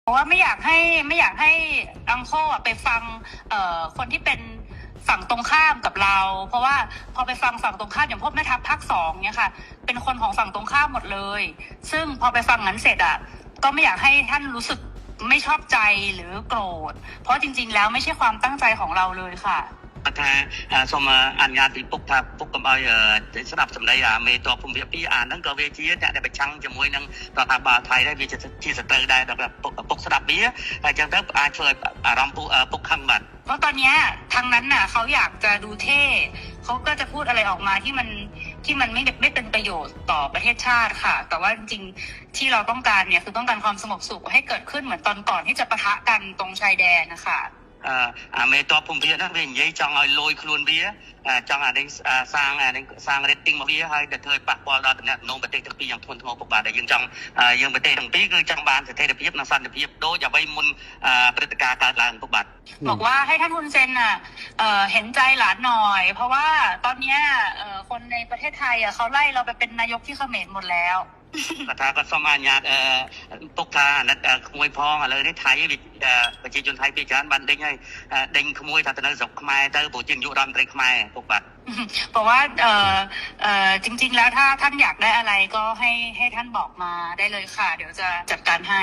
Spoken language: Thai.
ราะว่าไม่อยากให้อังโคไปฟังคนที่เป็นฝั่งตรงข้ามกับเราเพราะว่าพอไปฟังฝั่งตรงข้ามอย่างพวกแม่ทัพภาค2เนี่ยค่ะเป็นคนของฝั่งตรงข้ามหมดเลยซึ่งพอไปฟังนั้นเสร็จก็ไม่อยากให้ท่านรู้สึกไม่ชอบใจหรือโกรธเพราะจริงๆแล้วไม่ใช่ความตั้งใจของเราเลยค่ะថាសូមអនុញ្ញាតពីពុកថាពុកកុំឲ្យស្ដាប់សម្ដីមេតបភូមិភាគ2ហ្នឹងក៏វាជាអ្នកដែលប្រឆាំងជាមួយនឹងរដ្ឋាភិបាលថៃដែរវាជាសត្រូវដែរដល់ពុកស្ដាប់វាហើយចឹងទៅអាចធ្វើឲ្យអារម្មណ៍ពុកខឹងបាទเพราะตอนนี้ทางนั้นน่ะเขาอยากจะดูเท่เขาก็จะพูดอะไรออกมาที่มันไม่เป็นประโยชน์ต่อประเทศชาติค่ะแต่ว่าจริงๆที่เราต้องการเนี่ยคือต้องการความสงบสุขให้เกิดขึ้นเหมือนตอนก่อนที่จะปะทะกันตรงชายแดนนะคะមេតបភូមិភាគហ្នឹងវានិយាយចង់ឲ្យលយខ្លួនវាចង់សាង rating របស់វាហើយដែលធ្វើឲ្យប៉ះពាល់ដល់តំណែងប្រទេសទាំងពីរយ៉ាងធ្ងន់ធ្ងរពុកបាទដែលយើងប្រទេសទាំងពីរគឺចង់បានស្ថិរភាពនិងសន្តិភាពដូចអ្វីមុនព្រឹត្តិការណ៍កើតឡើងពុកបាទบอกว่าให้ท่านฮุนเซนเห็นใจหลานหน่อยเพราะว่าตอนนี้คนในประเทศไทยเขาไล่เราไปเป็นนายกที่เขมรหมดแล้วថាគាត់សូមអនុញ្ញាតពុកថាអាណិតក្មួយផងឥឡូវនេះថៃប្រជាជនថៃពីច្រើនបានដេញហើយដេញក្មួយថាទៅនៅស្រុកខ្មែរទៅព្រោះជានាយករដ្ឋមន្ត្រីខ្មែរពុកបាទบอกว่าจริงๆแล้วถ้าท่านอยากได้อะไรก็ให้ท่านบอกมาได้เลยค่ะเดี๋ยวจะจัดการให้